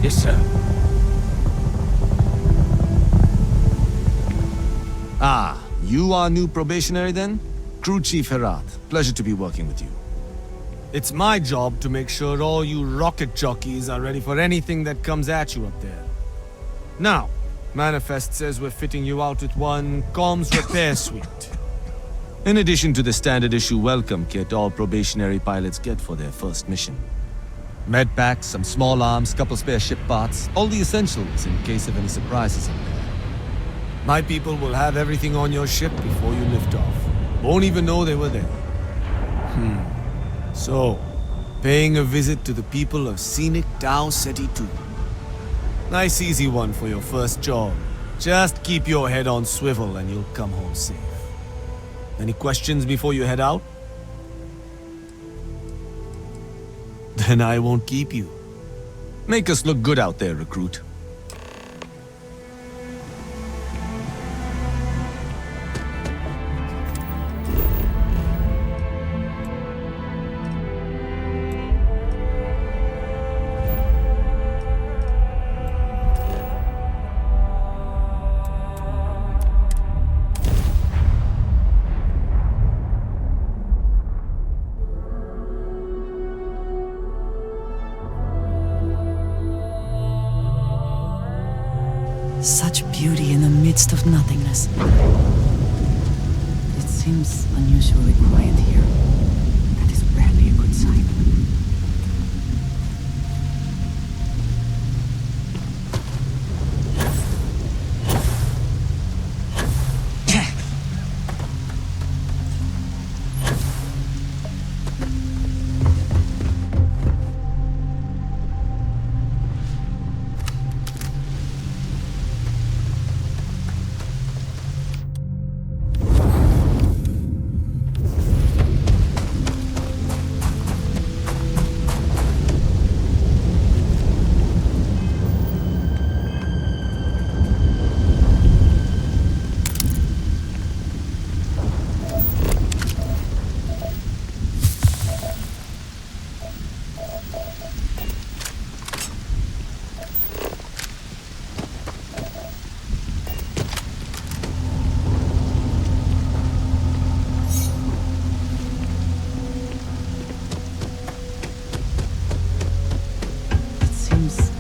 Yes, sir. Ah, you are new probationary then? Crew Chief Herat, pleasure to be working with you. It's my job to make sure all you rocket jockeys are ready for anything that comes at you up there. Now, Manifest says we're fitting you out with one comms repair suite. In addition to the standard issue welcome kit all probationary pilots get for their first mission. Med packs, some small arms, couple spare ship parts, all the essentials in case of any surprises in there. My people will have everything on your ship before you lift off. Won't even know they were there. So, paying a visit to the people of scenic Tau Ceti 2. Nice easy one for your first job. Just keep your head on swivel and you'll come home safe. Any questions before you head out? Then I won't keep you. Make us look good out there, recruit. Such beauty in the midst of nothingness. It seems unusually quiet here. That is rarely a good sign.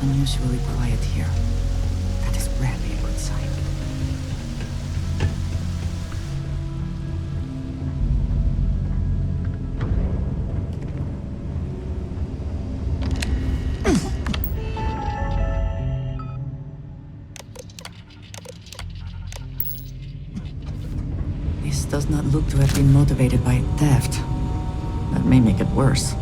Unusually quiet here. That is rarely a good sign. This does not look to have been motivated by theft. That may make it worse.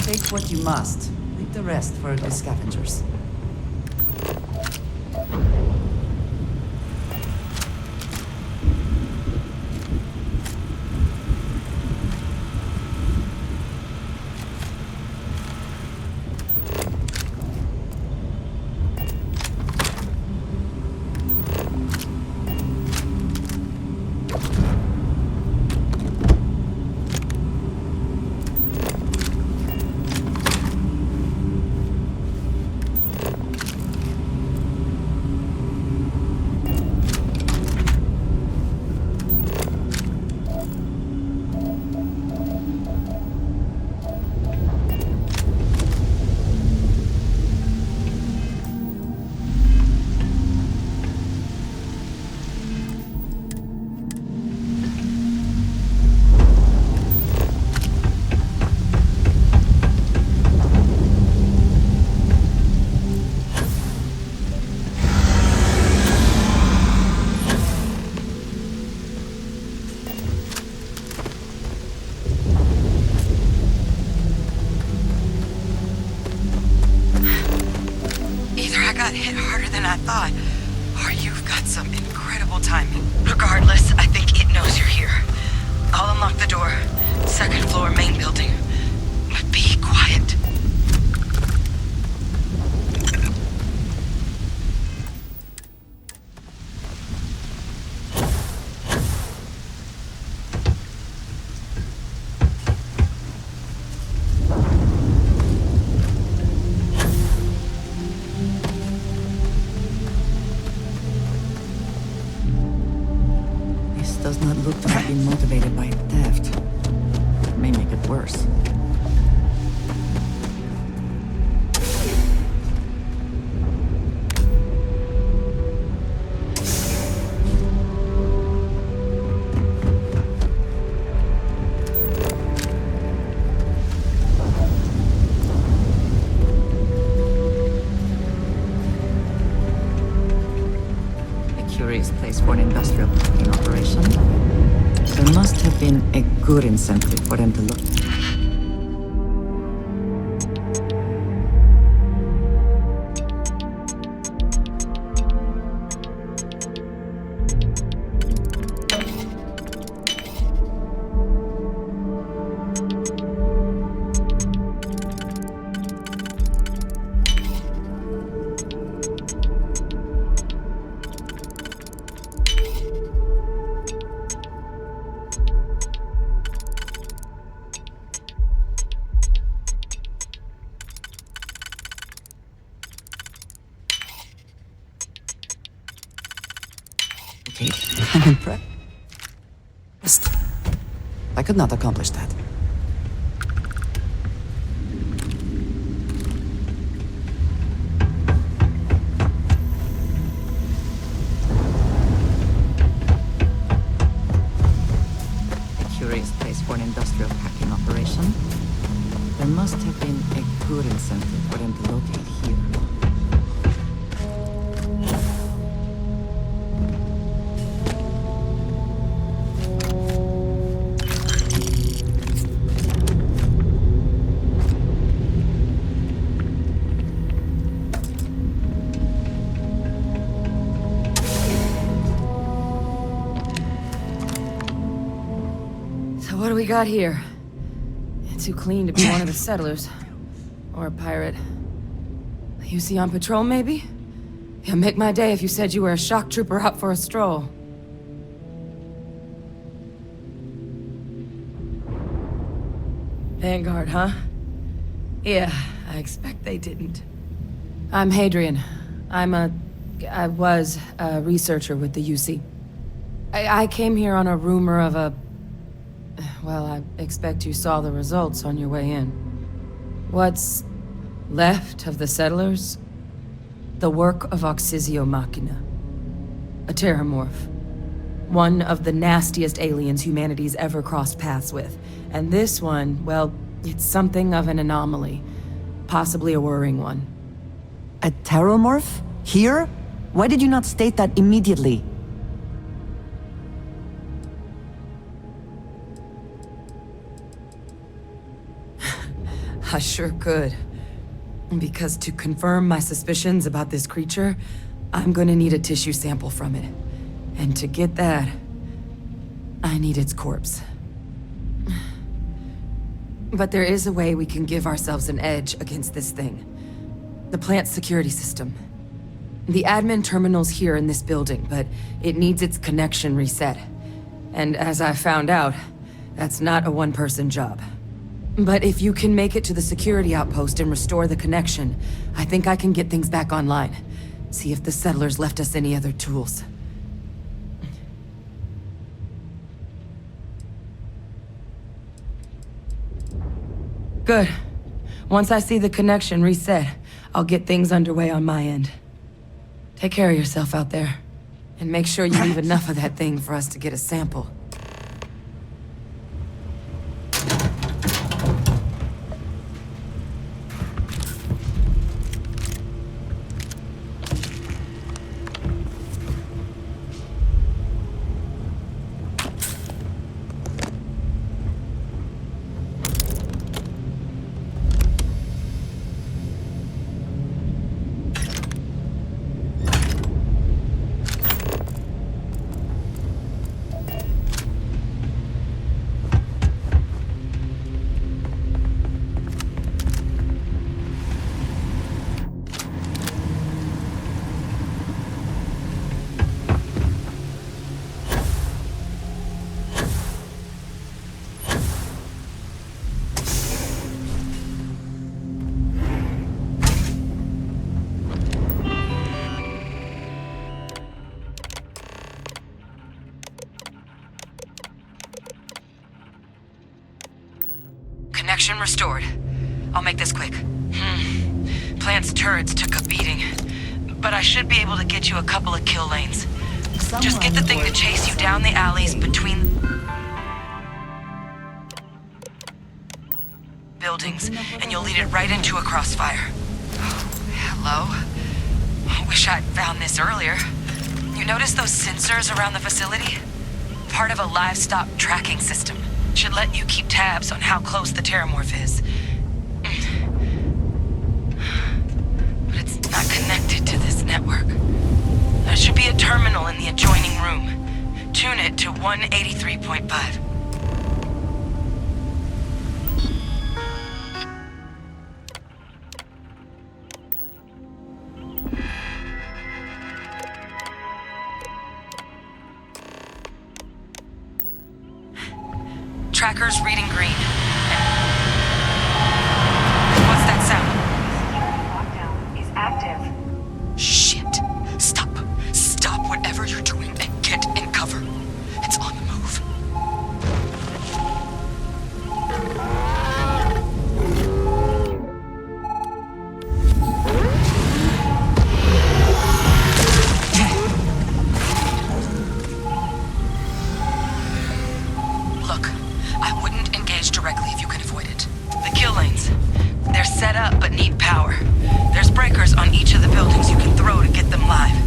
Take what you must. Leave the rest for the scavengers. I thought. Or you've got some incredible timing. Regardless, I think it knows you're here. I'll unlock the door. Second floor, main building. But be quiet. Does not look to have been motivated by theft. It may make it worse. Curious place for an industrial packing operation. There must have been a good incentive for them to look. Okay, I'm impressed. I could not accomplish that. A curious place for an industrial packing operation. There must have been a good incentive for them to locate here. What do we got here? Too clean to be one of the settlers. Or a pirate. You see on patrol, maybe? Yeah, make my day if you said you were a shock trooper out for a stroll. Vanguard, huh? Yeah, I expect they didn't. I'm Hadrian. I was a researcher with the UC. I came here on a rumor of a... Well, I expect you saw the results on your way in. What's left of the settlers? The work of Oxysio Machina. A terramorph. One of the nastiest aliens humanity's ever crossed paths with. And this one, well, it's something of an anomaly. Possibly a worrying one. A terramorph? Here? Why did you not state that immediately? I sure could. Because to confirm my suspicions about this creature, I'm gonna need a tissue sample from it. And to get that, I need its corpse. But there is a way we can give ourselves an edge against this thing. The plant's security system. The admin terminal's here in this building, but it needs its connection reset. And as I found out, that's not a one-person job. But if you can make it to the security outpost and restore the connection, I think I can get things back online. See if the settlers left us any other tools. Good. Once I see the connection reset, I'll get things underway on my end. Take care of yourself out there. And make sure you leave enough of that thing for us to get a sample. Connection restored. I'll make this quick. Plant's turrets took a beating, but I should be able to get you a couple of kill lanes. Just get the thing to chase you down the alleys between buildings, and you'll lead it right into a crossfire. Hello? Wish I'd found this earlier. You notice those sensors around the facility? Part of a livestock tracking system. Should let you keep tabs on how close the terramorph is. But it's not connected to this network. There should be a terminal in the adjoining room. Tune it to 183.5. Tracker's reading green. What's that sound? Lockdown is active. Shit. Stop. Stop whatever you're doing and get in cover. It's on the move. Look, I wouldn't engage directly if you can avoid it. The kill lanes. They're set up but need power. There's breakers on each of the buildings you can throw to get them live.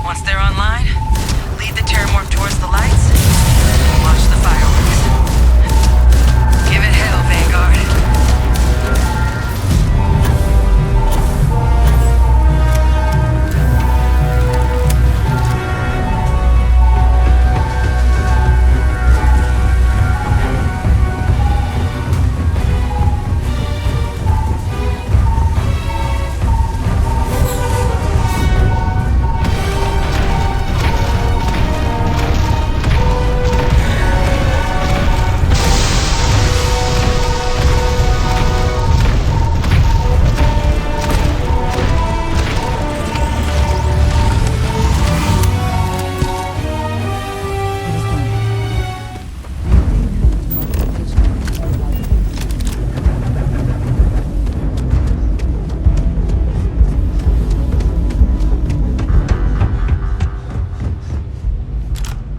Once they're online, lead the terramorph towards the lights and watch the fireworks. Give it hell, Vanguard.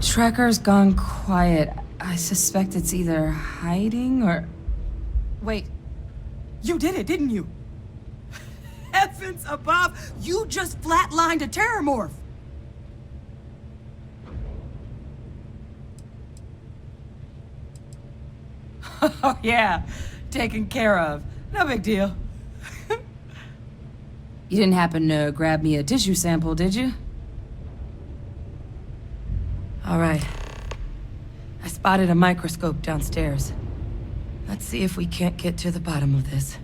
Tracker's gone quiet. I suspect it's either hiding or... Wait, you did it, didn't you? Heavens above, you just flatlined a terramorph! Oh yeah, taken care of. No big deal. You didn't happen to grab me a tissue sample, did you? All right. I spotted a microscope downstairs. Let's see if we can't get to the bottom of this.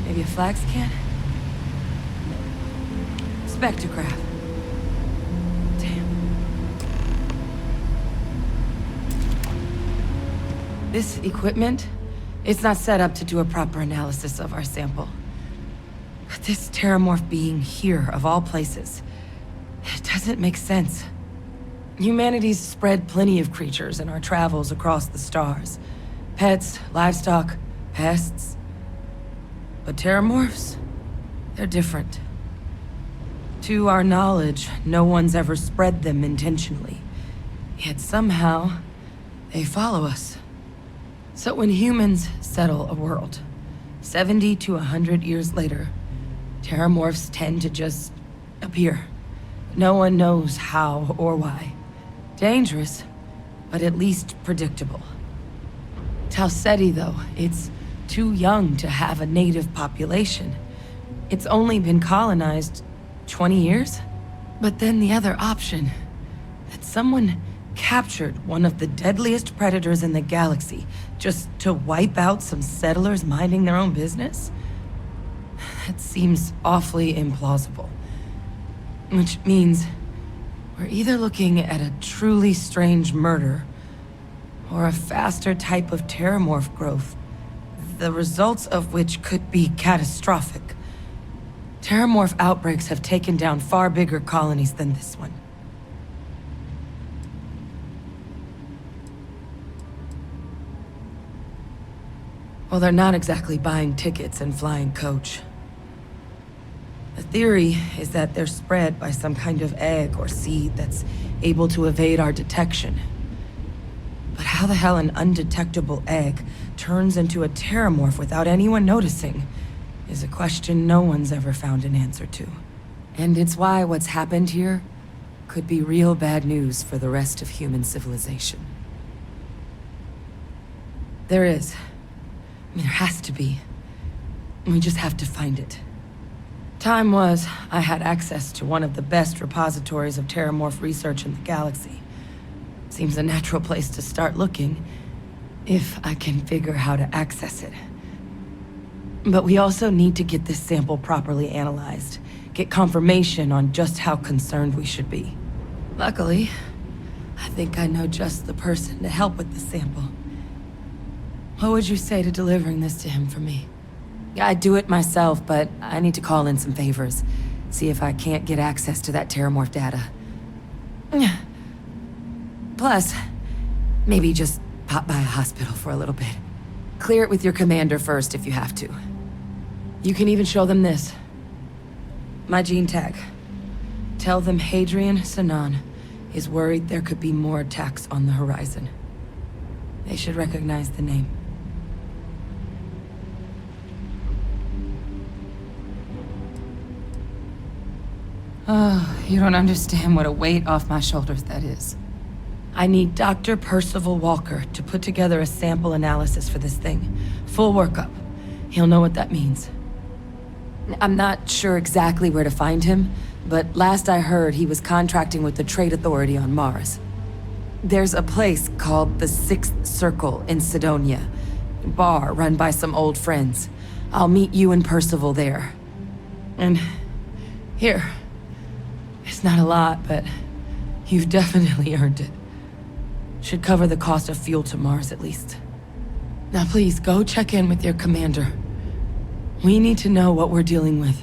Maybe a flag scan? Spectrograph. Damn. This equipment, it's not set up to do a proper analysis of our sample. But this terramorph being here, of all places, it doesn't make sense. Humanity's spread plenty of creatures in our travels across the stars. Pets, livestock, pests. But terramorphs, they're different. To our knowledge, no one's ever spread them intentionally. Yet somehow, they follow us. So when humans settle a world, 70 to 100 years later, terramorphs tend to just appear. No one knows how or why. Dangerous, but at least predictable. Tau Ceti, though, it's too young to have a native population. It's only been colonized 20 years? But then the other option, that someone captured one of the deadliest predators in the galaxy just to wipe out some settlers minding their own business? That seems awfully implausible. Which means we're either looking at a truly strange murder or a faster type of terramorph growth, the results of which could be catastrophic. Terramorph outbreaks have taken down far bigger colonies than this one. Well, they're not exactly buying tickets and flying coach. The theory is that they're spread by some kind of egg or seed that's able to evade our detection. But how the hell an undetectable egg turns into a terramorph without anyone noticing is a question no one's ever found an answer to. And it's why what's happened here could be real bad news for the rest of human civilization. There is. I mean, there has to be. We just have to find it. Time was, I had access to one of the best repositories of terramorph research in the galaxy. Seems a natural place to start looking, if I can figure how to access it. But we also need to get this sample properly analyzed, get confirmation on just how concerned we should be. Luckily, I think I know just the person to help with the sample. What would you say to delivering this to him for me? I'd do it myself, but I need to call in some favors. See if I can't get access to that terramorph data. Plus, maybe just pop by a hospital for a little bit. Clear it with your commander first if you have to. You can even show them this. My gene tag. Tell them Hadrian Sanan is worried there could be more attacks on the horizon. They should recognize the name. Oh, you don't understand what a weight off my shoulders that is. I need Dr. Percival Walker to put together a sample analysis for this thing. Full workup. He'll know what that means. I'm not sure exactly where to find him, but last I heard he was contracting with the Trade Authority on Mars. There's a place called the Sixth Circle in Sidonia. Bar run by some old friends. I'll meet you and Percival there. And here. It's not a lot, but you've definitely earned it. Should cover the cost of fuel to Mars at least. Now please, go check in with your commander. We need to know what we're dealing with.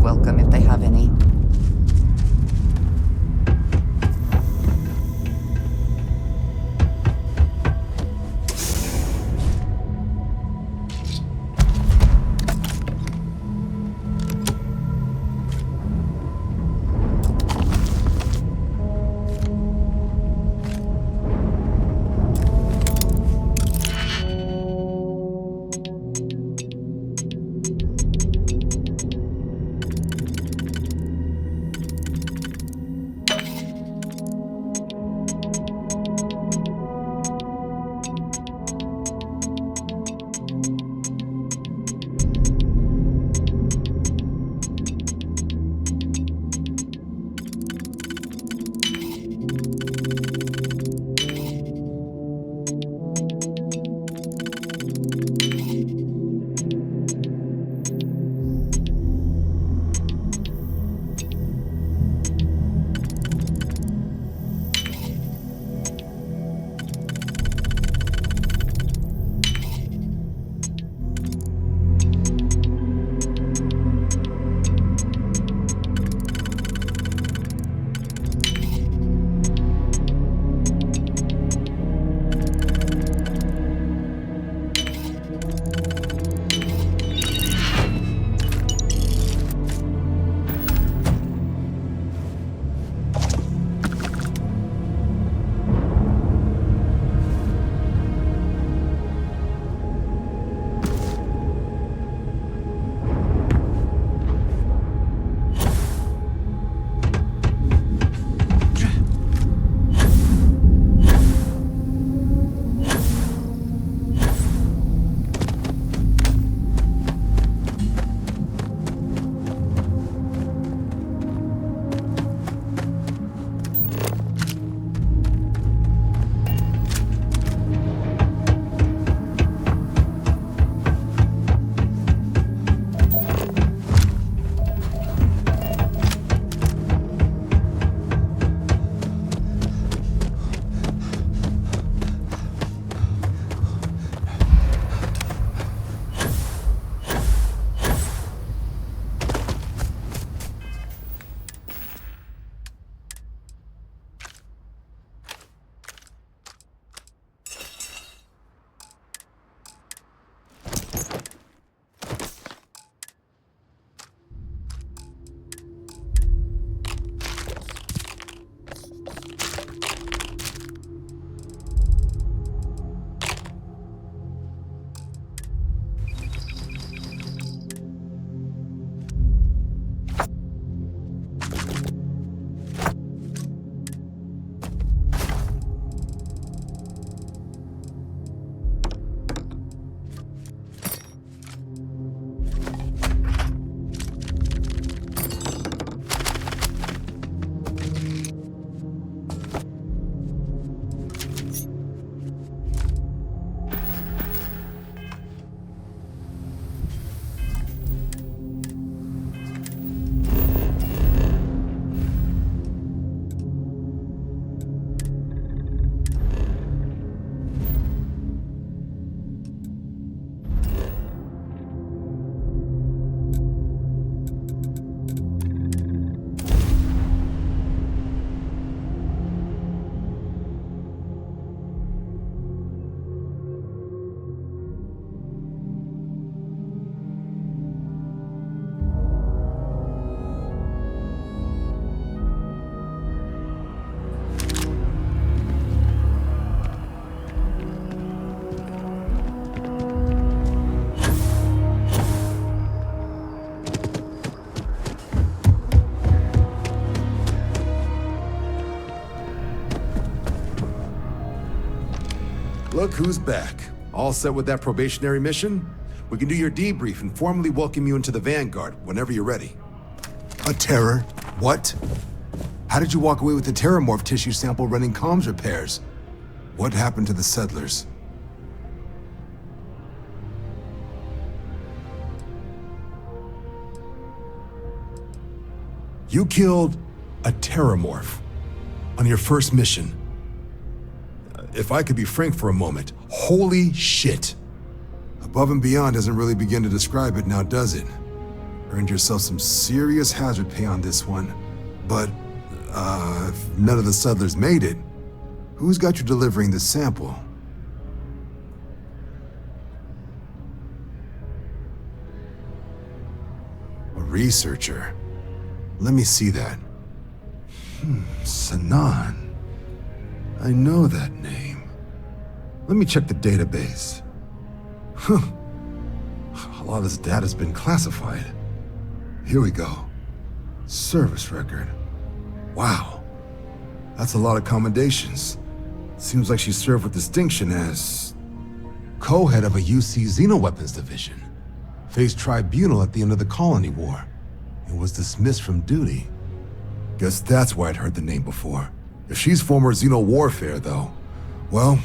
Welcome if they have any. Look who's back. All set with that probationary mission? We can do your debrief and formally welcome you into the Vanguard whenever you're ready. A terror? What? How did you walk away with the terramorph tissue sample running comms repairs? What happened to the settlers? You killed a terramorph on your first mission. If I could be frank for a moment, holy shit. Above and beyond doesn't really begin to describe it now, does it? Earned yourself some serious hazard pay on this one. But, if none of the settlers made it, who's got you delivering this sample? A researcher. Let me see that. Sanan. I know that name. Let me check the database. A lot of this data's been classified. Here we go. Service record. Wow. That's a lot of commendations. Seems like she served with distinction as co-head of a UC Xenoweapons division. Faced tribunal at the end of the Colony War. And was dismissed from duty. Guess that's why I'd heard the name before. If she's former Xeno warfare, though, well,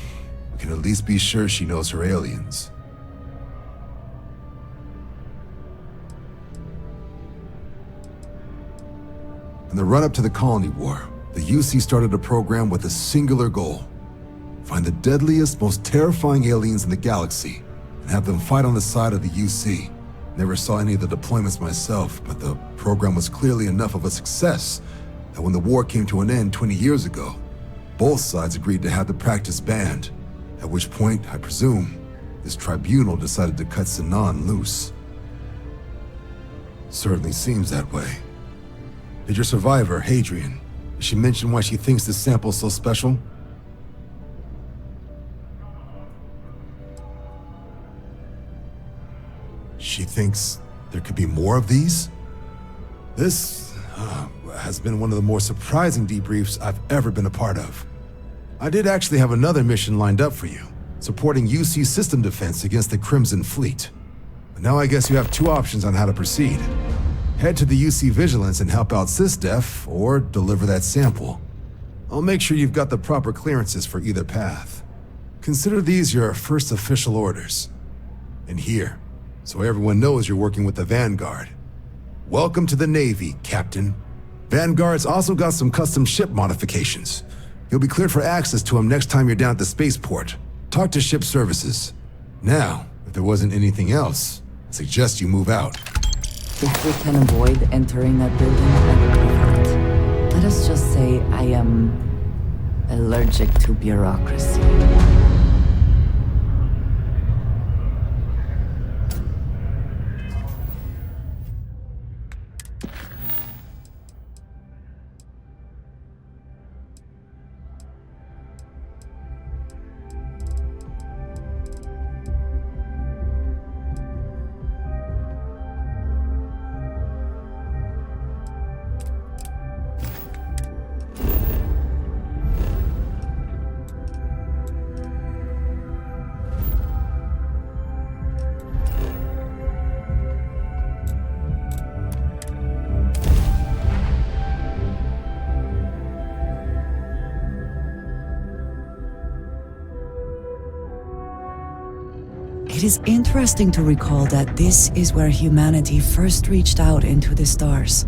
we can at least be sure she knows her aliens. In the run-up to the Colony War, the UC started a program with a singular goal. Find the deadliest, most terrifying aliens in the galaxy, and have them fight on the side of the UC. Never saw any of the deployments myself, but the program was clearly enough of a success that when the war came to an end 20 years ago, both sides agreed to have the practice banned, at which point, I presume, this tribunal decided to cut Sanan loose. Certainly seems that way. Did your survivor, Hadrian, did she mention why she thinks this sample's so special? She thinks there could be more of these? This has been one of the more surprising debriefs I've ever been a part of. I did actually have another mission lined up for you, supporting UC system defense against the Crimson Fleet. But now I guess you have two options on how to proceed. Head to the UC Vigilance and help out SysDef, or deliver that sample. I'll make sure you've got the proper clearances for either path. Consider these your first official orders. And here, so everyone knows you're working with the Vanguard. Welcome to the Navy, Captain. Vanguard's also got some custom ship modifications. You'll be cleared for access to them next time you're down at the spaceport. Talk to ship services. Now, if there wasn't anything else, I suggest you move out. If we can avoid entering that building, I would prefer it. Let us just say I am allergic to bureaucracy. It is interesting to recall that this is where humanity first reached out into the stars.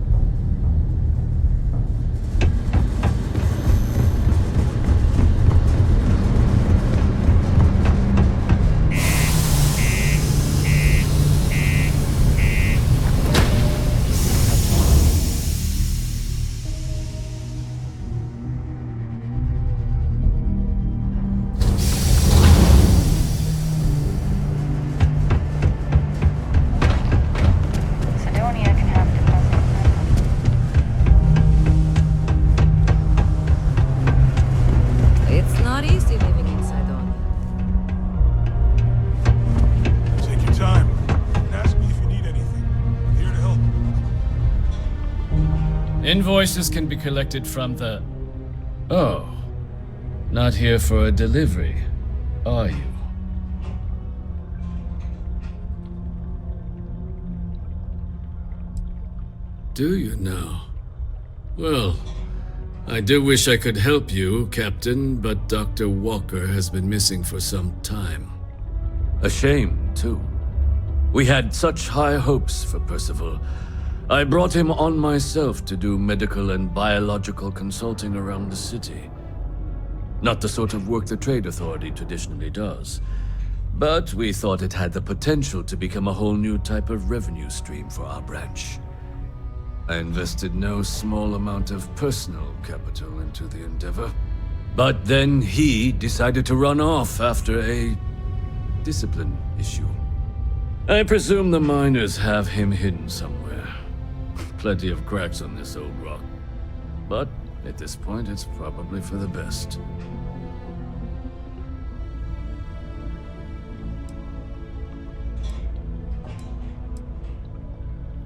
Invoices can be collected from the... Oh. Not here for a delivery. are you? Do you now? Well, I do wish I could help you, Captain, but Dr. Walker has been missing for some time. A shame, too. We had such high hopes for Percival. I brought him on myself to do medical and biological consulting around the city. Not the sort of work the Trade Authority traditionally does, but we thought it had the potential to become a whole new type of revenue stream for our branch. I invested no small amount of personal capital into the endeavor. But then he decided to run off after a discipline issue. I presume the miners have him hidden somewhere. Plenty of cracks on this old rock. But at this point, it's probably for the best.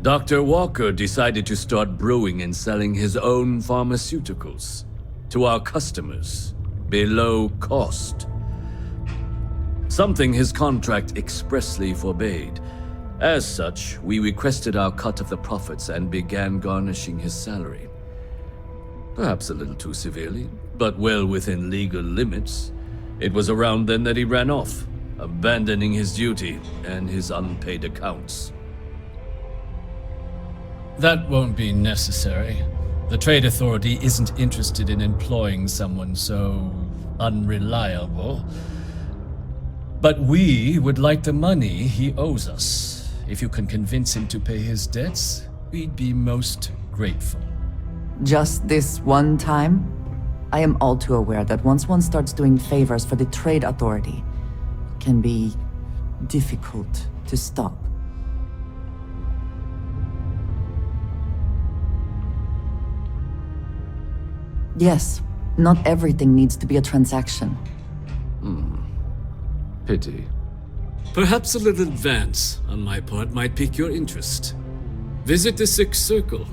Dr. Walker decided to start brewing and selling his own pharmaceuticals to our customers below cost. Something his contract expressly forbade. As such, we requested our cut of the profits and began garnishing his salary. Perhaps a little too severely, but well within legal limits. It was around then that he ran off, abandoning his duty and his unpaid accounts. That won't be necessary. The Trade Authority isn't interested in employing someone so unreliable. But we would like the money he owes us. If you can convince him to pay his debts, we'd be most grateful. Just this one time? I am all too aware that once one starts doing favors for the Trade Authority, it can be difficult to stop. Yes, not everything needs to be a transaction. Pity. Perhaps a little advance on my part might pique your interest. Visit the Sixth Circle,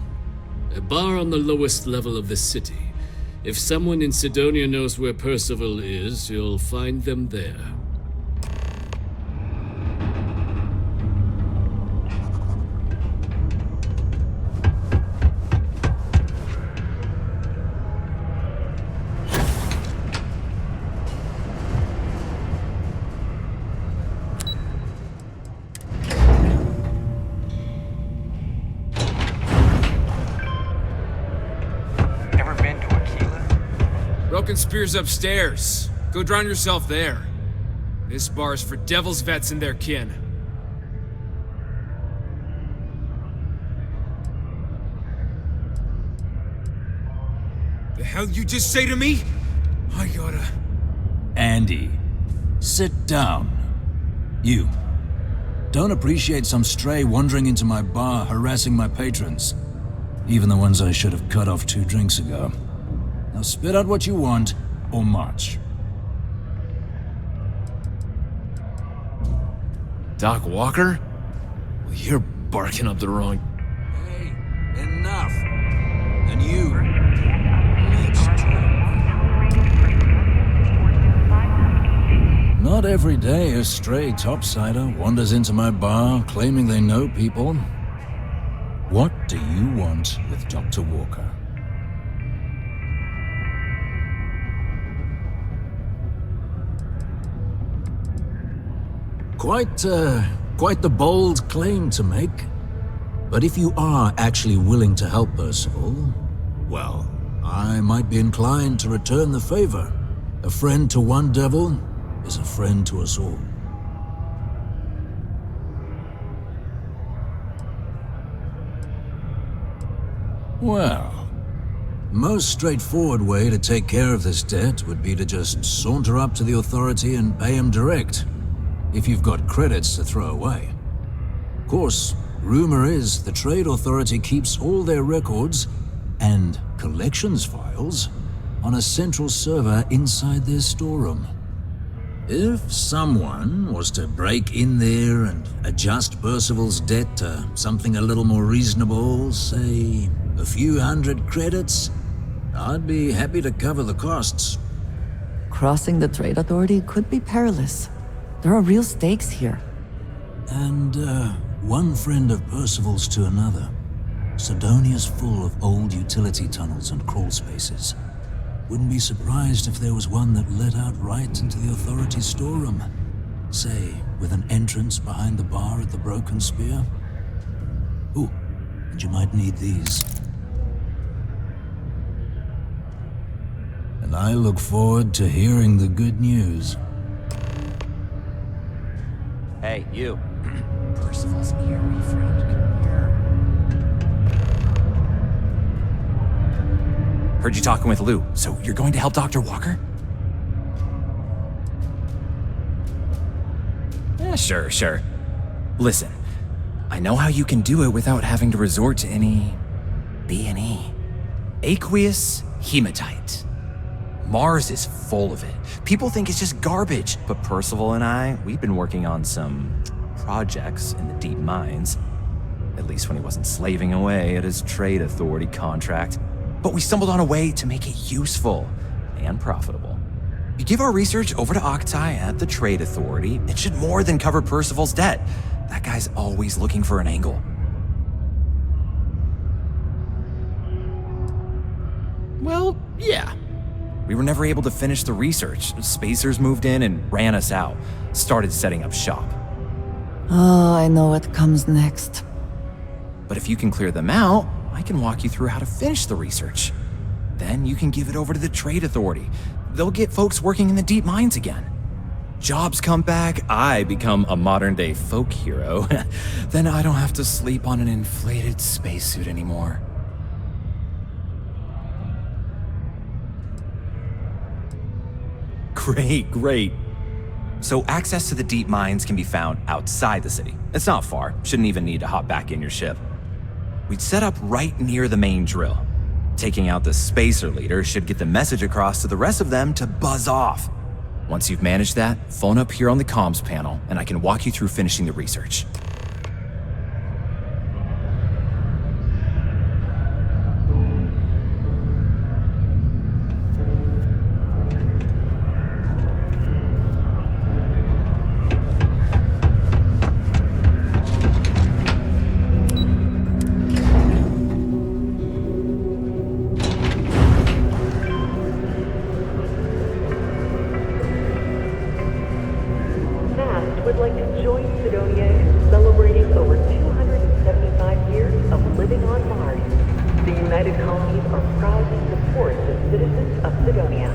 a bar on the lowest level of the city. If someone in Sidonia knows where Percival is, you'll find them there. Broken Spear's upstairs. Go drown yourself there. This bar's for devil's vets and their kin. The hell you just say to me? I gotta... Andy, sit down. You. Don't appreciate some stray wandering into my bar, harassing my patrons. Even the ones I should have cut off 2 drinks ago. Now spit out what you want, or march. Doc Walker? Well, you're barking up the wrong... Hey, enough. And you, let's talk. Not every day a stray topsider wanders into my bar claiming they know people. What do you want with Dr. Walker? Quite the bold claim to make. But if you are actually willing to help Percival, well, I might be inclined to return the favor. A friend to one devil is a friend to us all. Well, most straightforward way to take care of this debt would be to just saunter up to the authority and pay him direct. If you've got credits to throw away. Of course, rumor is the Trade Authority keeps all their records and collections files on a central server inside their storeroom. If someone was to break in there and adjust Percival's debt to something a little more reasonable, say a few hundred credits, I'd be happy to cover the costs. Crossing the trade authority could be perilous. There are real stakes here. And, one friend of Percival's to another. Sidonia's full of old utility tunnels and crawl spaces. Wouldn't be surprised if there was one that led out right into the authority's storeroom. Say, with an entrance behind the bar at the Broken Spear. Ooh, and you might need these. And I look forward to hearing the good news. Hey, you. Percival's eerie friend, come here. Heard you talking with Lou, so you're going to help Dr. Walker? Yeah, sure. Listen, I know how you can do it without having to resort to any B&E. Aqueous hematite. Mars is full of it. People think it's just garbage, but Percival and I, we've been working on some projects in the deep mines. At least when he wasn't slaving away at his trade authority contract. But we stumbled on a way to make it useful and profitable. You give our research over to Octai at the trade authority, it should more than cover Percival's debt. That guy's always looking for an angle. Well, yeah. We were never able to finish the research. Spacers moved in and ran us out. Started setting up shop. Oh, I know what comes next. But if you can clear them out, I can walk you through how to finish the research. Then you can give it over to the trade authority. They'll get folks working in the deep mines again. Jobs come back, I become a modern-day folk hero. Then I don't have to sleep on an inflated spacesuit anymore. Great. So access to the deep mines can be found outside the city. It's not far, shouldn't even need to hop back in your ship. We'd set up right near the main drill. Taking out the spacer leader should get the message across to the rest of them to buzz off. Once you've managed that, phone up here on the comms panel and I can walk you through finishing the research. would like to join Sidonia in celebrating over 275 years of living on Mars. The United Colonies are proud to support the citizens of Sidonia.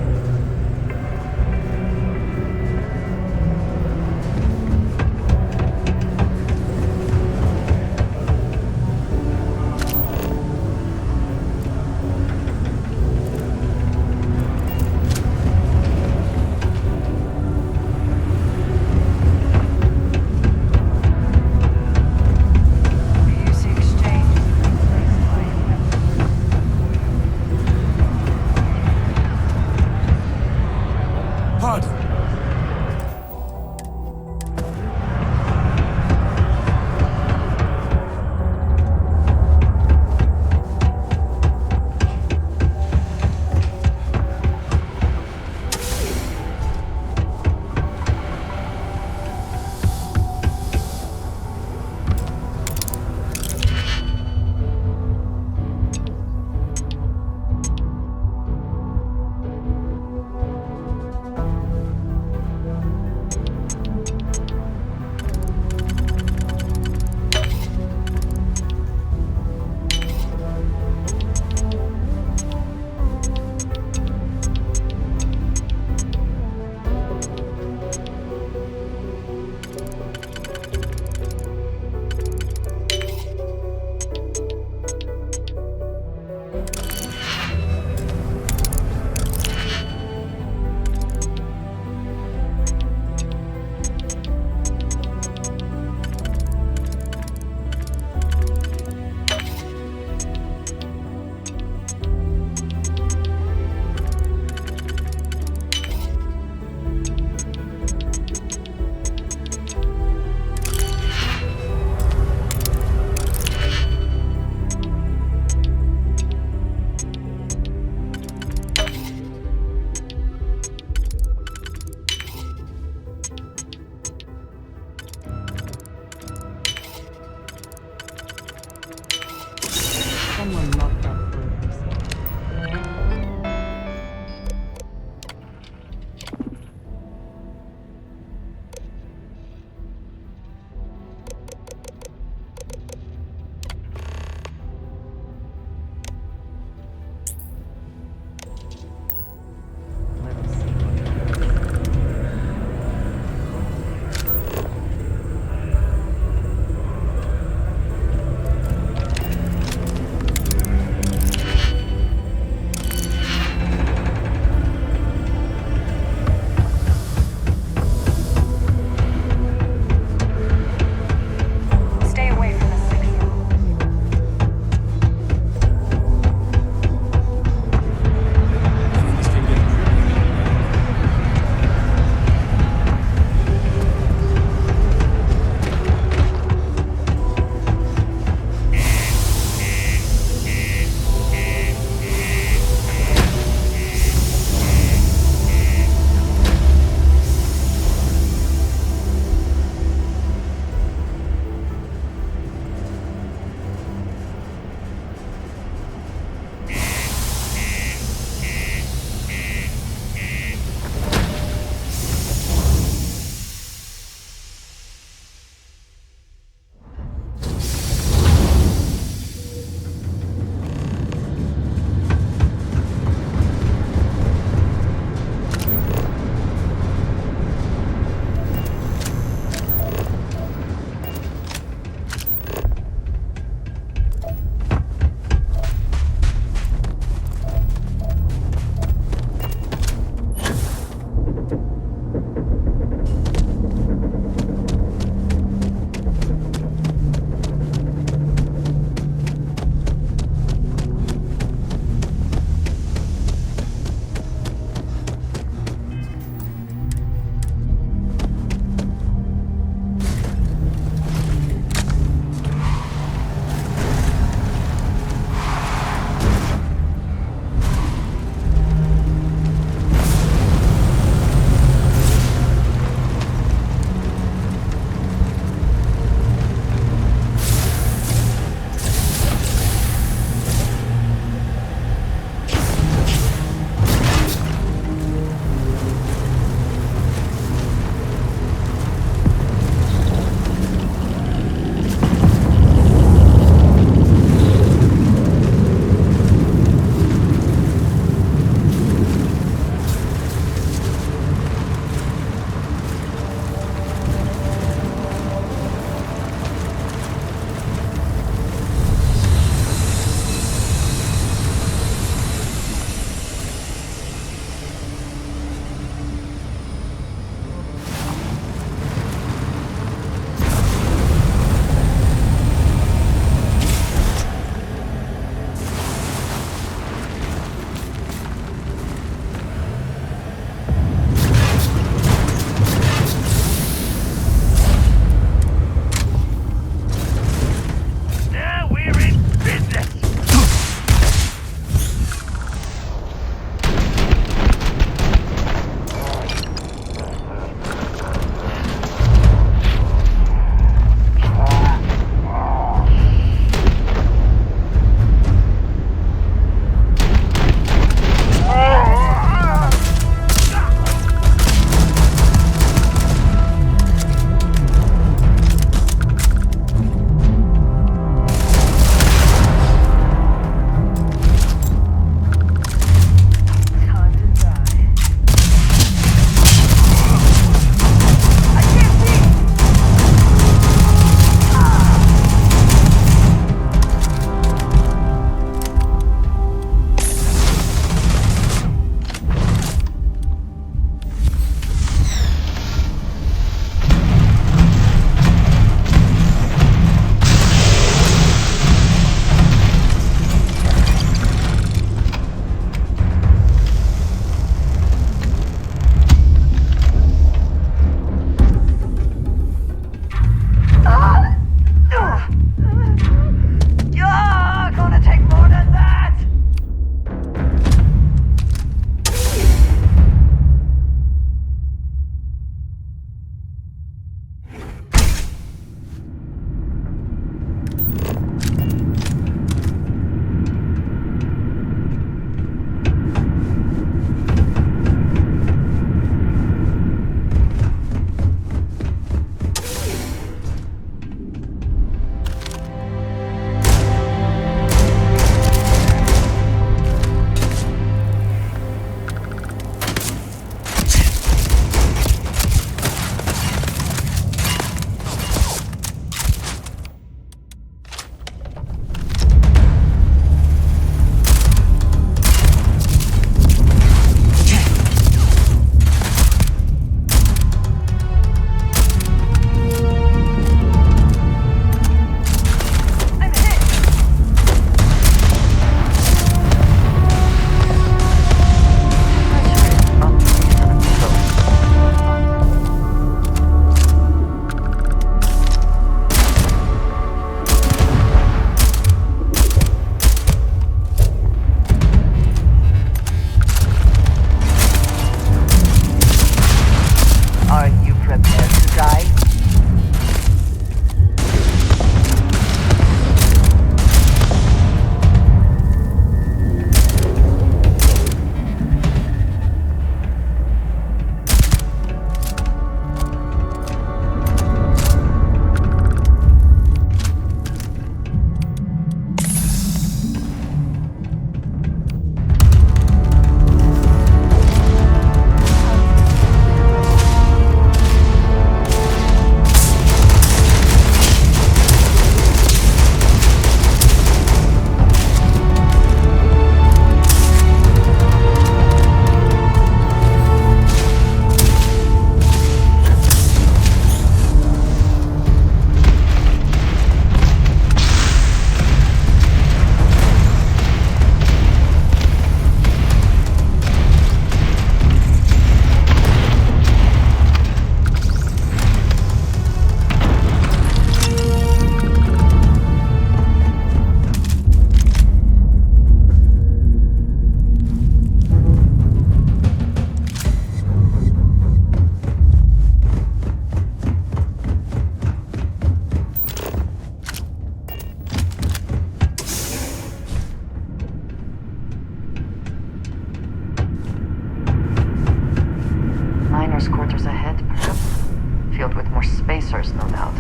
ahead, perhaps? Filled with more spacers, no doubt.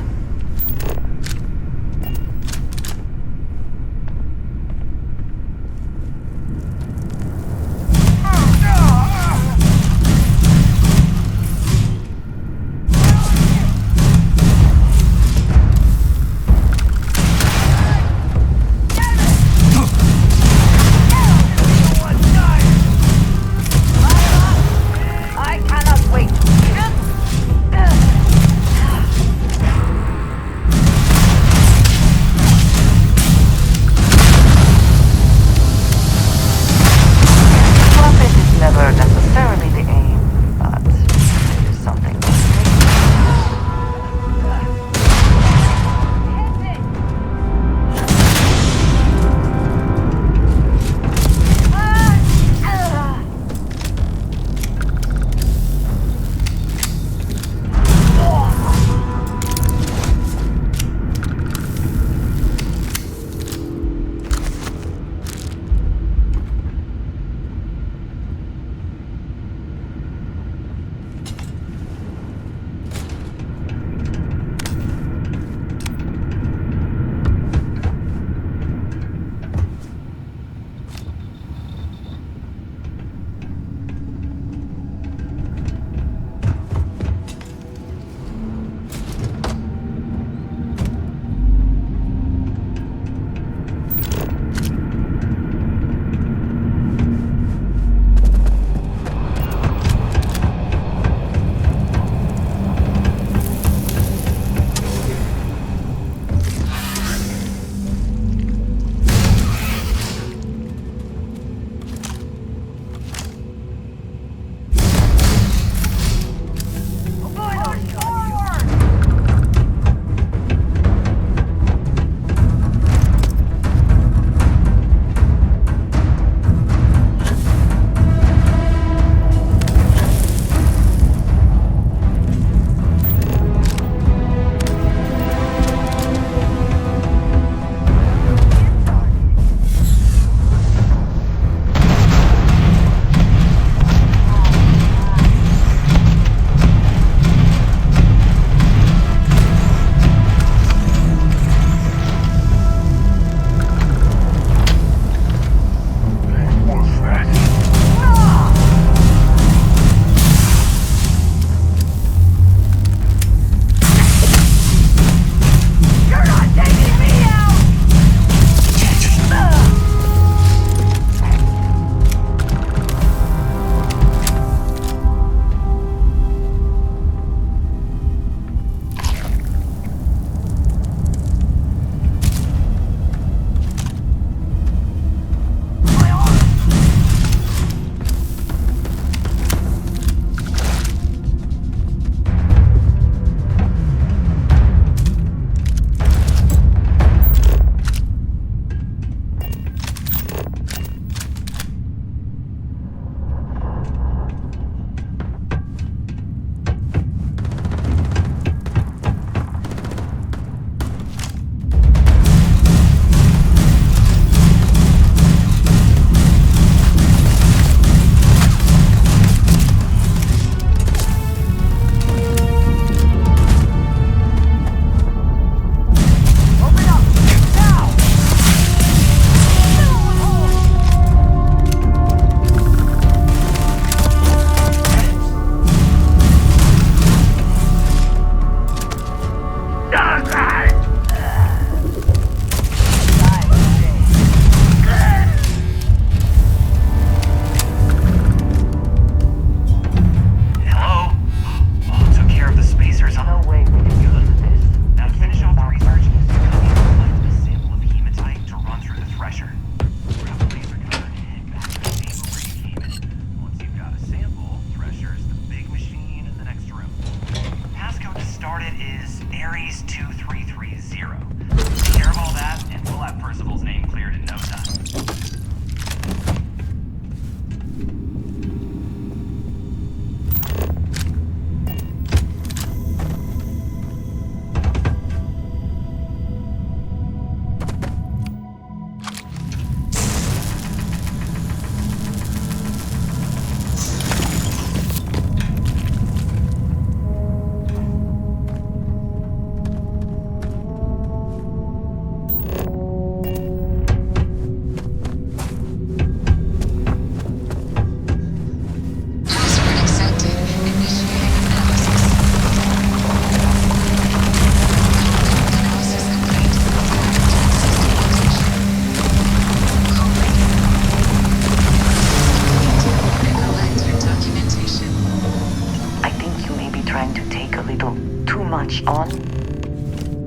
take a little too much on.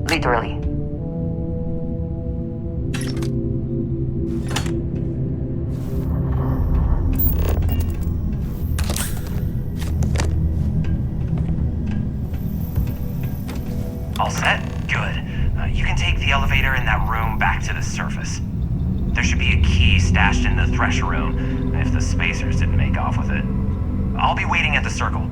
Literally. All set? Good. You can take the elevator in that room back to the surface. There should be a key stashed in the thresher room, if the spacers didn't make off with it. I'll be waiting at the circle.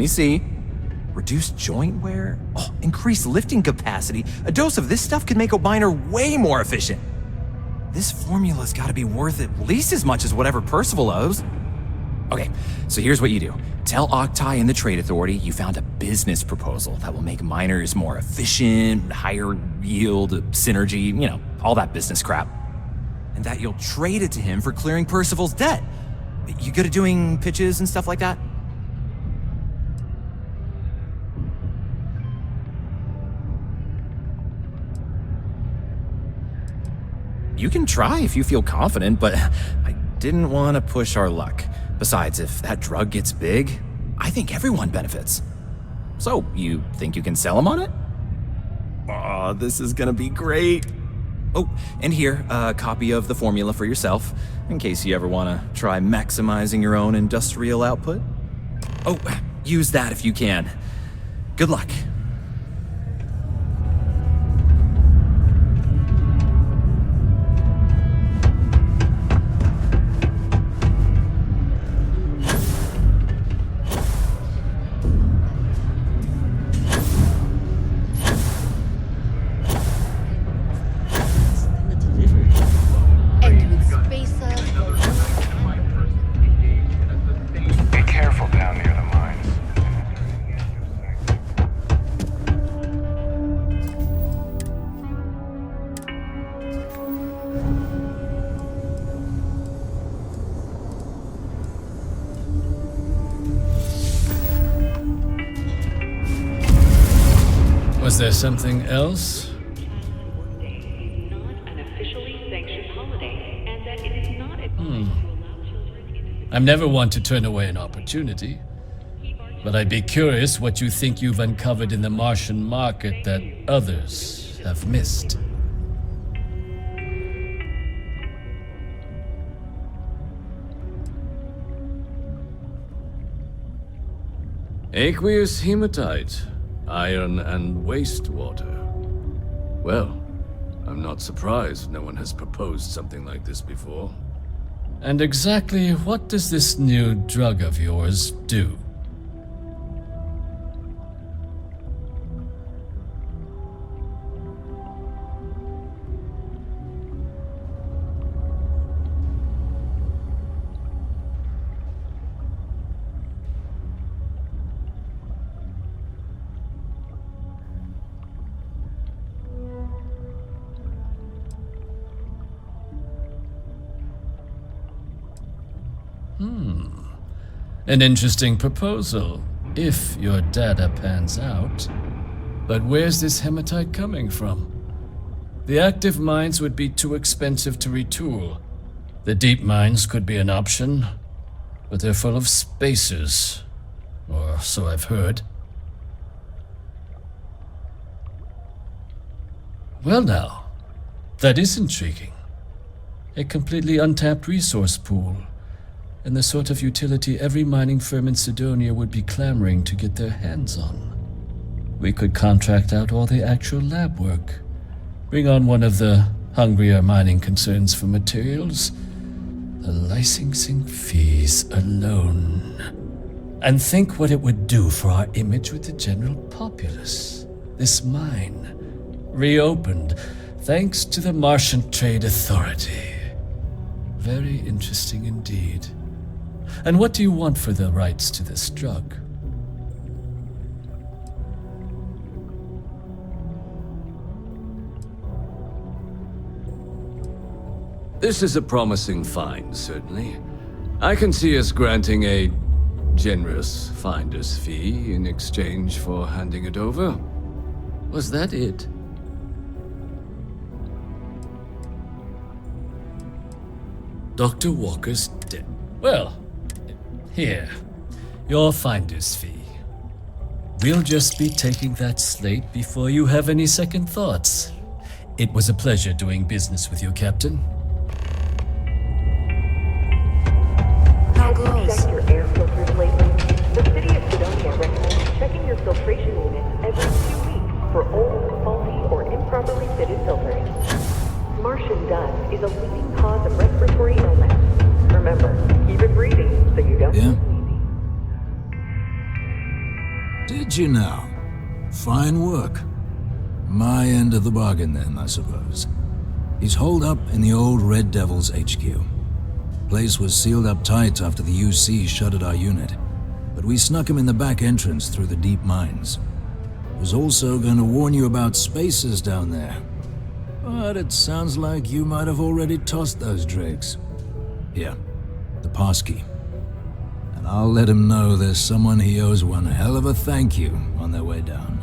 me see. Reduced joint wear? Oh, increased lifting capacity. A dose of this stuff could make a miner way more efficient. This formula's gotta be worth at least as much as whatever Percival owes. Okay, so here's what you do. Tell Octai and the Trade Authority you found a business proposal that will make miners more efficient, higher yield, synergy, you know, all that business crap. And that you'll trade it to him for clearing Percival's debt. You good at doing pitches and stuff like that? You can try if you feel confident, but I didn't want to push our luck. Besides, if that drug gets big, I think everyone benefits. So, you think you can sell him on it? Oh, this is gonna be great. Oh, and here, a copy of the formula for yourself, in case you ever want to try maximizing your own industrial output. Oh, use that if you can. Good luck. Was there something else? I'm never one to turn away an opportunity, but I'd be curious what you think you've uncovered in the Martian market that others have missed. Aqueous hematite, iron and wastewater. Well, I'm not surprised no one has proposed something like this before. And exactly what does this new drug of yours do? An interesting proposal, if your data pans out. But where's this hematite coming from? The active mines would be too expensive to retool. The deep mines could be an option, but they're full of spacers, or so I've heard. Well now, that is intriguing. A completely untapped resource pool, and the sort of utility every mining firm in Sidonia would be clamoring to get their hands on. We could contract out all the actual lab work, bring on one of the hungrier mining concerns for materials, the licensing fees alone. And think what it would do for our image with the general populace. This mine, reopened thanks to the Martian Trade Authority. Very interesting indeed. And what do you want for the rights to this drug? This is a promising find, certainly. I can see us granting a generous finder's fee in exchange for handing it over. Was that it? Dr. Walker's dead. Well, here, your finder's fee. We'll just be taking that slate before you have any second thoughts. It was a pleasure doing business with you, Captain. How goes? Check your air filters lately. The city of Sidonia recommends checking your filtration units every 2 weeks for old, faulty, or improperly fitted filters. Martian dust is a leading cause of respiratory illness. Remember, keep it breathing so you don't. Yeah. you now. Fine work. My end of the bargain then, I suppose. He's holed up in the old Red Devil's HQ. Place was sealed up tight after the UC shuttered our unit, but we snuck him in the back entrance through the deep mines. Was also going to warn you about spacers down there. But it sounds like you might have already tossed those drakes. Here, the passkey. And I'll let him know there's someone he owes one hell of a thank you on their way down.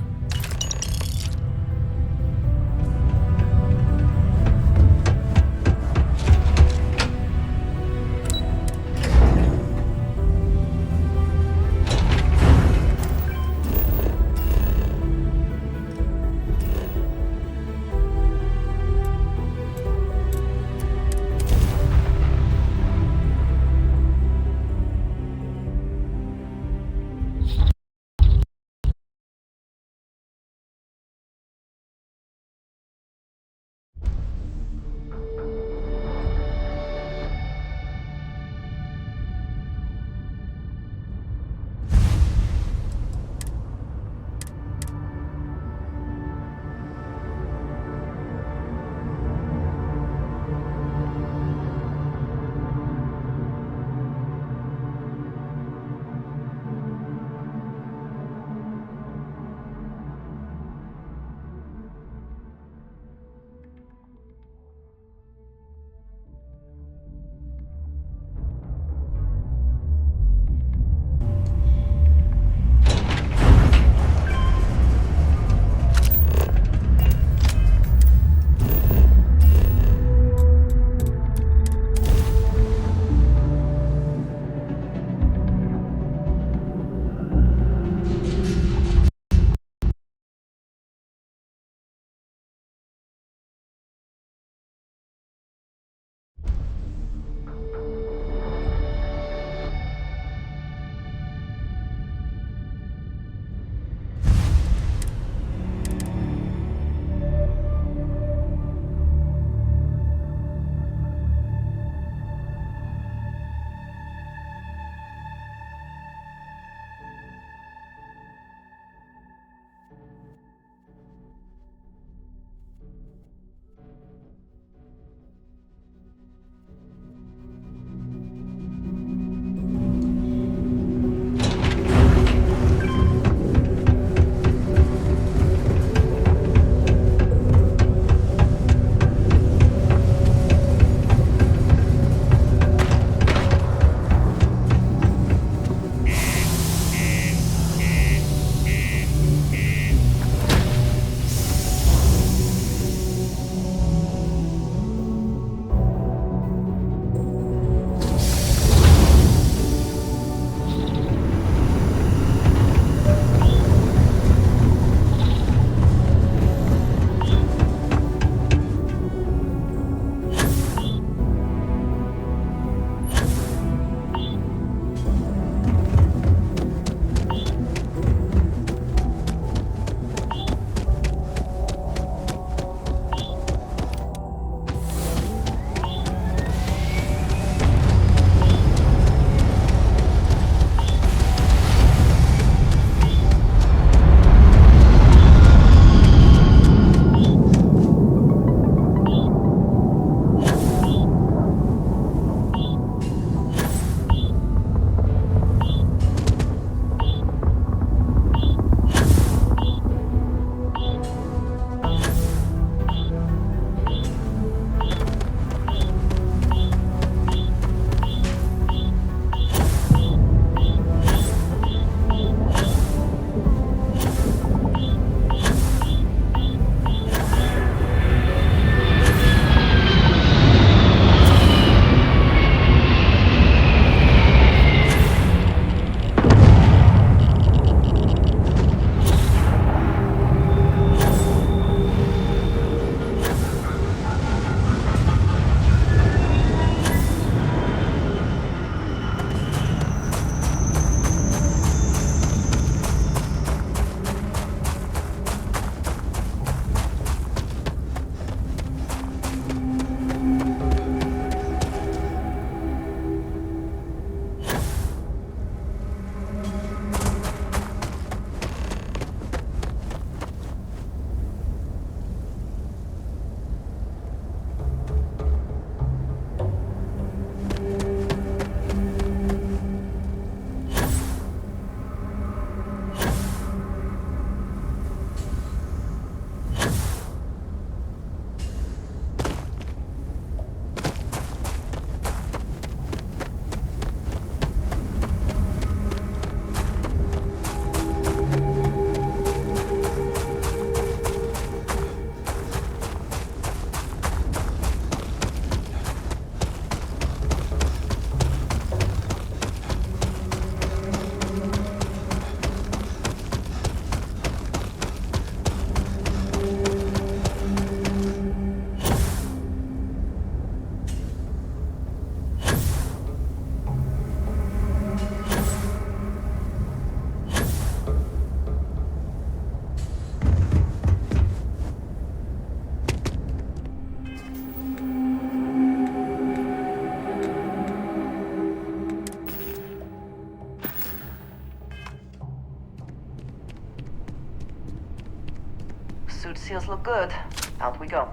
suit seals look good. Out we go.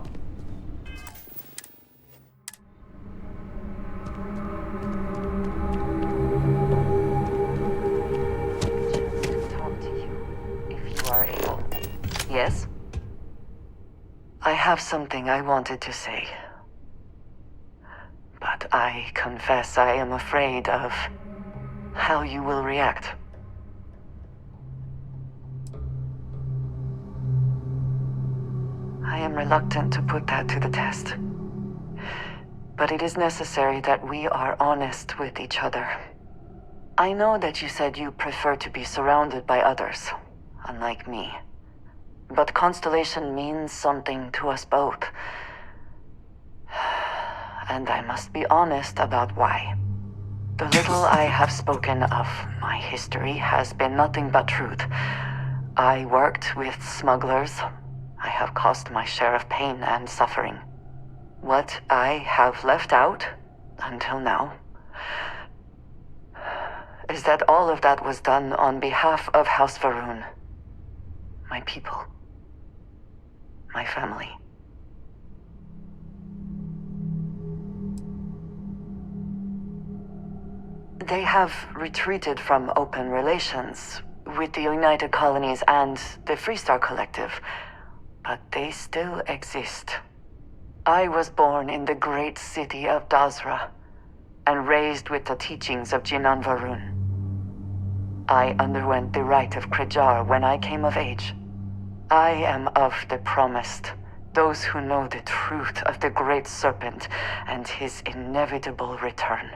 Talk to you, if you are able. Yes? I have something I wanted to say. But I confess I am afraid of how you will react. I am reluctant to put that to the test. But it is necessary that we are honest with each other. I know that you said you prefer to be surrounded by others, unlike me. But Constellation means something to us both. And I must be honest about why. The little I have spoken of my history has been nothing but truth. I worked with smugglers. I have caused my share of pain and suffering. What I have left out, until now, is that all of that was done on behalf of House Va'ruun. My people. My family. They have retreated from open relations with the United Colonies and the Freestar Collective, but they still exist. I was born in the great city of Dazra and raised with the teachings of Jinan Va'ruun. I underwent the rite of Krejar when I came of age. I am of the promised, those who know the truth of the Great Serpent and his inevitable return.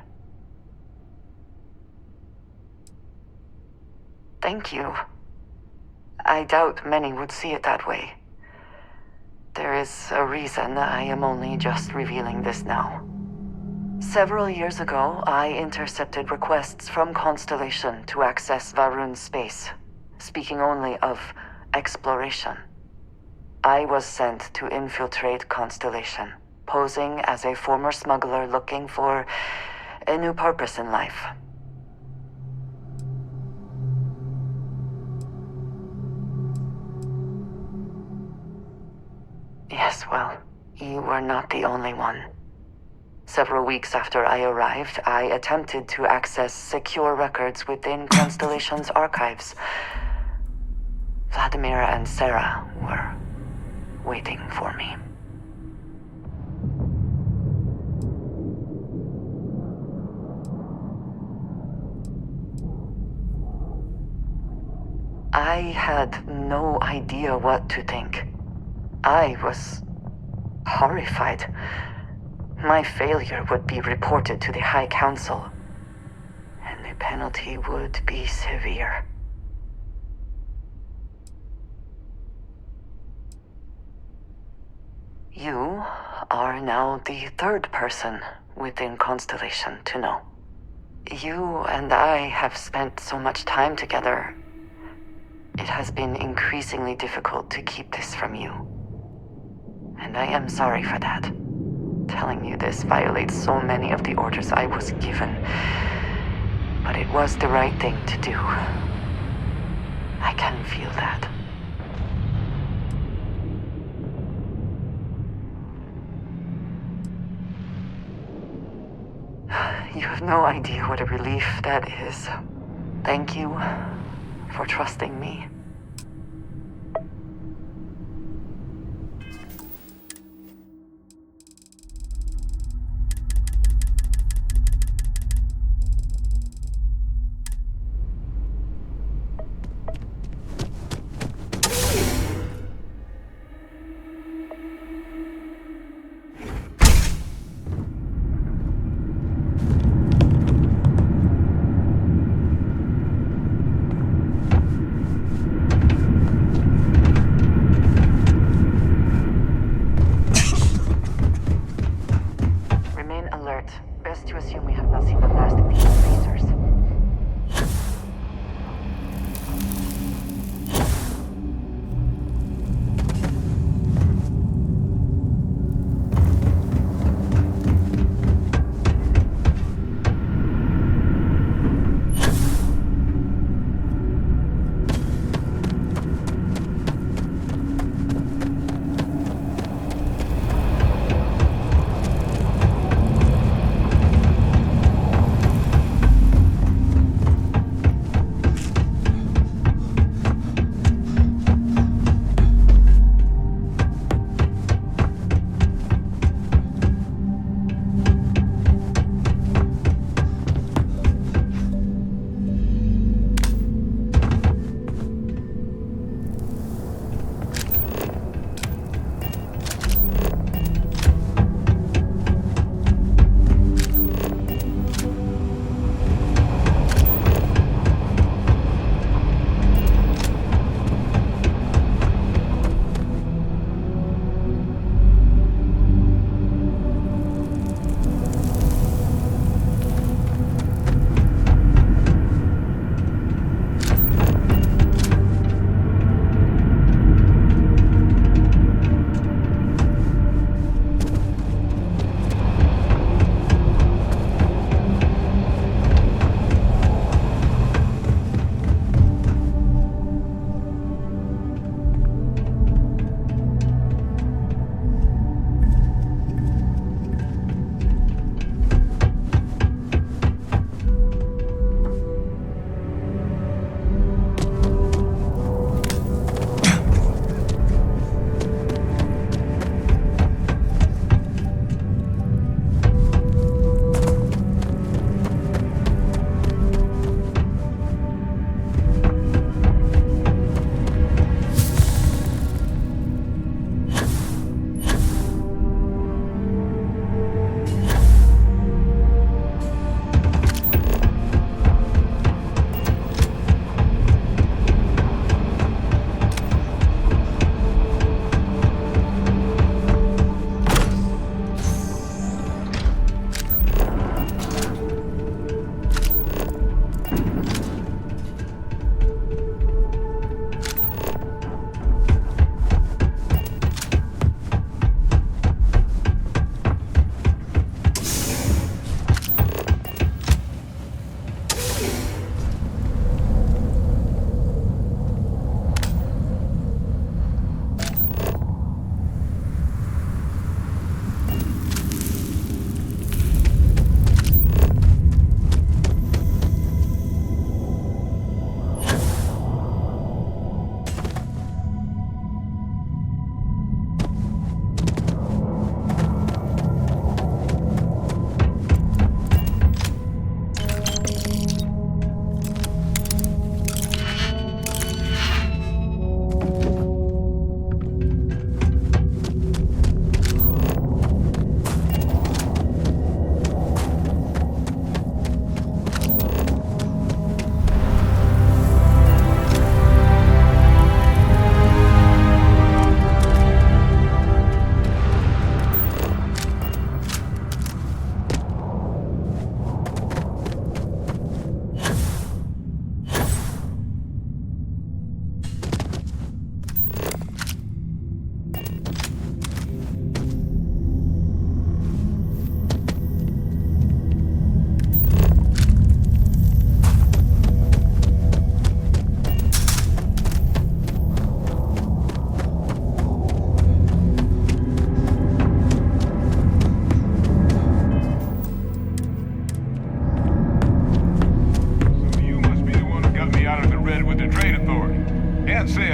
Thank you. I doubt many would see it that way. There is a reason I am only just revealing this now. Several years ago, I intercepted requests from Constellation to access Va'ruun's space, speaking only of exploration. I was sent to infiltrate Constellation, posing as a former smuggler looking for a new purpose in life. Yes, well, you were not the only one. Several weeks after I arrived, I attempted to access secure records within Constellation's archives. Vladimir and Sarah were waiting for me. I had no idea what to think. I was horrified. My failure would be reported to the High Council, and the penalty would be severe. You are now the third person within Constellation to know. You and I have spent so much time together. It has been increasingly difficult to keep this from you. And I am sorry for that. Telling you this violates so many of the orders I was given. But it was the right thing to do. I can feel that. You have no idea what a relief that is. Thank you for trusting me.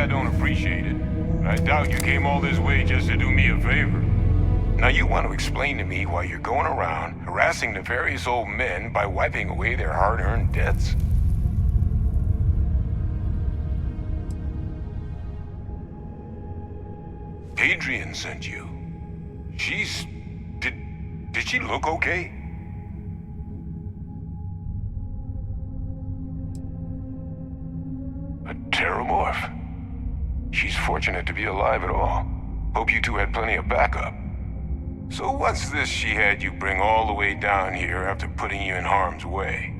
I don't appreciate it. I doubt you came all this way just to do me a favor. Now you want to explain to me why you're going around harassing nefarious old men by wiping away their hard-earned debts? Adrian sent you. Did she look okay? A terramorph. She's fortunate to be alive at all. Hope you two had plenty of backup. So what's this she had you bring all the way down here after putting you in harm's way?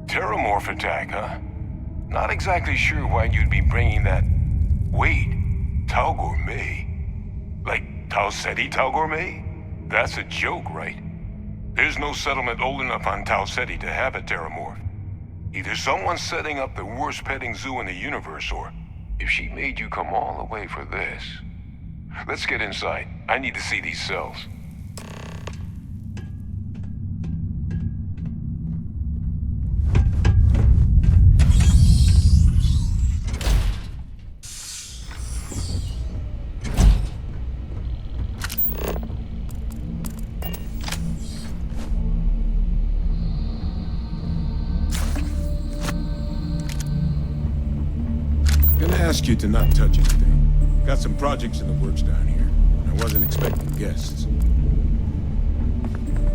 Terramorph attack, huh? Not exactly sure why you'd be bringing that... Wait, Tau Gourmet? Like Tau Ceti Tau Gourmet? That's a joke, right? There's no settlement old enough on Tau Ceti to have a terramorph. Either someone's setting up the worst petting zoo in the universe, or if she made you come all the way for this. Let's get inside. I need to see these cells. Ask you to not touch anything. Got some projects in the works down here. I wasn't expecting guests.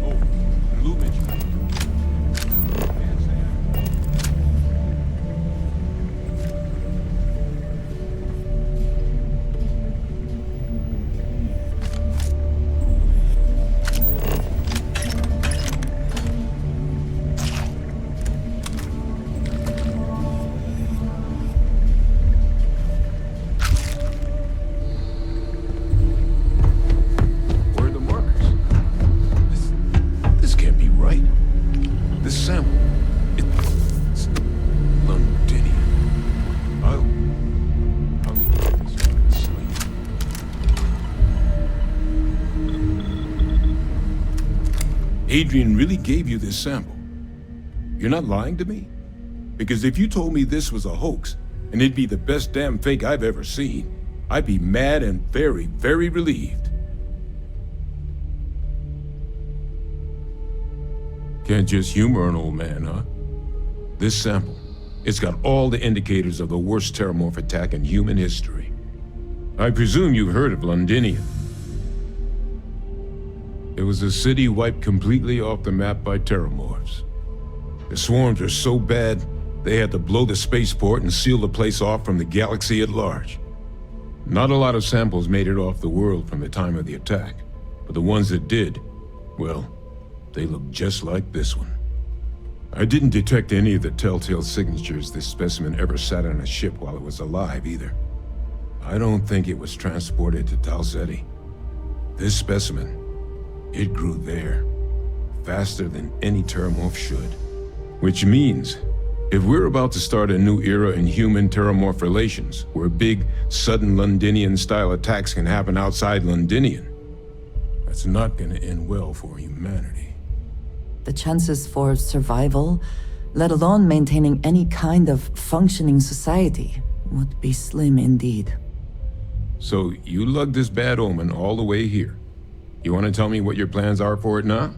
Oh, Lou mentioned. Adrian really gave you this sample. You're not lying to me? Because if you told me this was a hoax, and it'd be the best damn fake I've ever seen, I'd be mad and very, very relieved. Can't just humor an old man, huh? This sample, it's got all the indicators of the worst terramorph attack in human history. I presume you've heard of Londinium. It was a city wiped completely off the map by terramorphs. The swarms were so bad, they had to blow the spaceport and seal the place off from the galaxy at large. Not a lot of samples made it off the world from the time of the attack, but the ones that did, well, they look just like this one. I didn't detect any of the telltale signatures this specimen ever sat on a ship while it was alive, either. I don't think it was transported to Tau Ceti. This specimen, it grew there, faster than any terramorph should. Which means, if we're about to start a new era in human-terramorph relations, where big, sudden Londinian-style attacks can happen outside Londinian, that's not gonna end well for humanity. The chances for survival, let alone maintaining any kind of functioning society, would be slim indeed. So you lugged this bad omen all the way here. You want to tell me what your plans are for it now?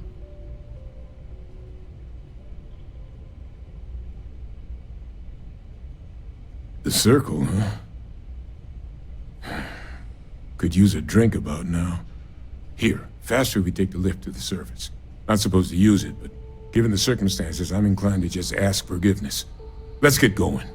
The circle, huh? Could use a drink about now. Here, faster we take the lift to the surface. Not supposed to use it, but given the circumstances, I'm inclined to just ask forgiveness. Let's get going.